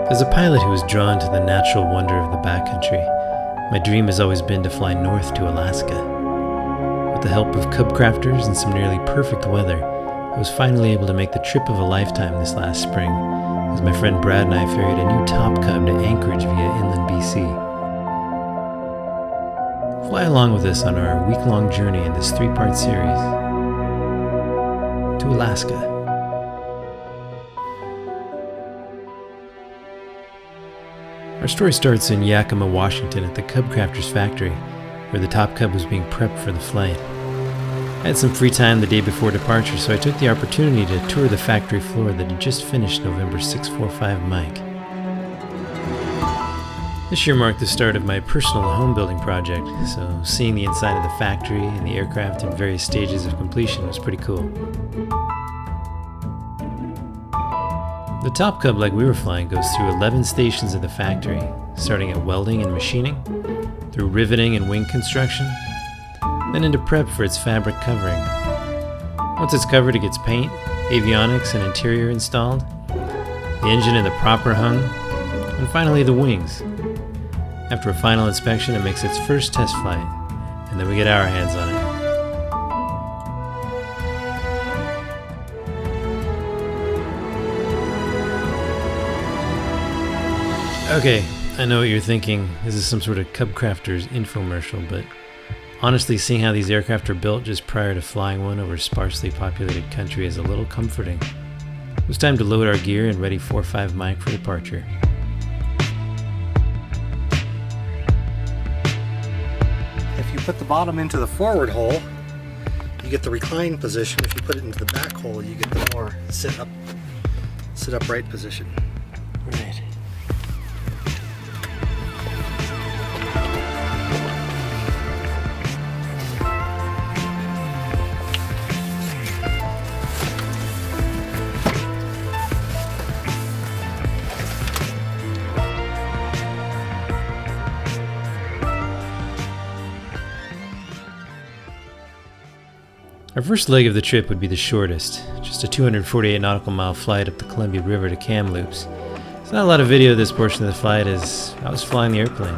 As a pilot who was drawn to the natural wonder of the backcountry, my dream has always been to fly north to Alaska. With the help of CubCrafters and some nearly perfect weather, I was finally able to make the trip of a lifetime this last spring, as my friend Brad and I ferried a new Top Cub to Anchorage via inland BC. Fly along with us on our week-long journey in this 3-part series to Alaska. Our story starts in Yakima, Washington at the CubCrafters factory, where the Top Cub was being prepped for the flight. I had some free time the day before departure, so I took the opportunity to tour the factory floor that had just finished November 645 Mike. This year marked the start of my personal home building project, so seeing the inside of the factory and the aircraft in various stages of completion was pretty cool. The Top Cub, like we were flying, goes through 11 stations of the factory, starting at welding and machining, through riveting and wing construction, then into prep for its fabric covering. Once it's covered, it gets paint, avionics, and interior installed, the engine in the proper hung, and finally the wings. After a final inspection, it makes its first test flight, and then we get our hands on it. Okay, I know what you're thinking. This is some sort of CubCrafters infomercial, but honestly, seeing how these aircraft are built just prior to flying one over sparsely populated country is a little comforting. It was time to load our gear and ready 4-5 Mike for departure. If you put the bottom into the forward hole, you get the reclined position. If you put it into the back hole, you get the more sit upright position. Right. Our first leg of the trip would be the shortest, just a 248 nautical mile flight up the Columbia River to Kamloops. There's not a lot of video of this portion of the flight as I was flying the airplane.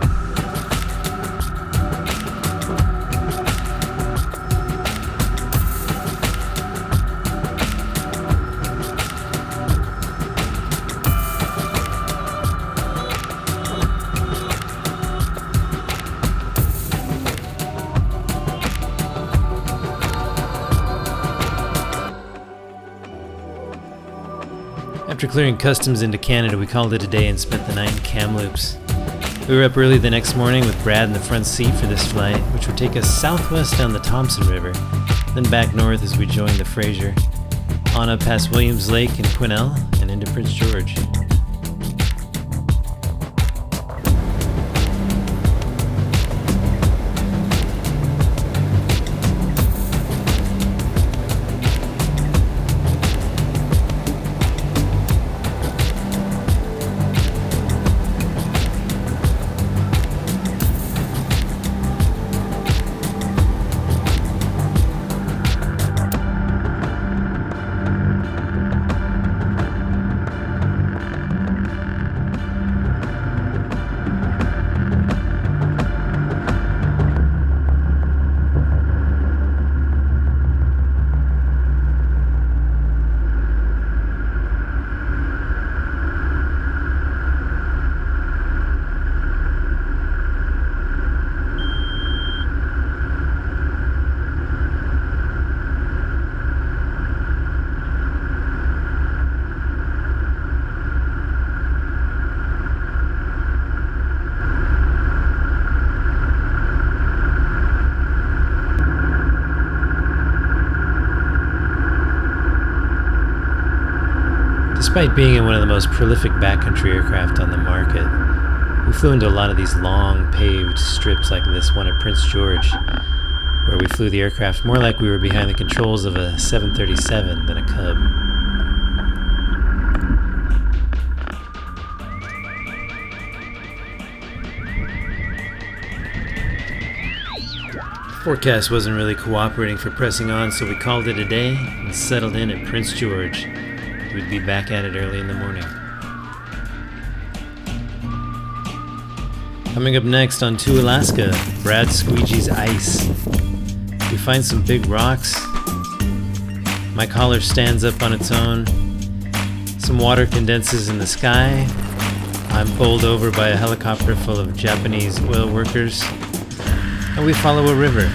After clearing customs into Canada, we called it a day and spent the night in Kamloops. We were up early the next morning with Brad in the front seat for this flight, which would take us southwest down the Thompson River, then back north as we joined the Fraser, on up past Williams Lake and Quesnel, and into Prince George. Despite being in one of the most prolific backcountry aircraft on the market, we flew into a lot of these long paved strips like this one at Prince George, where we flew the aircraft more like we were behind the controls of a 737 than a Cub. Forecast wasn't really cooperating for pressing on, so we called it a day and settled in at Prince George. We'd be back at it early in the morning. Coming up next on To Alaska, Brad squeegees ice. We find some big rocks. My collar stands up on its own. Some water condenses in the sky. I'm bowled over by a helicopter full of Japanese oil workers. And we follow a river.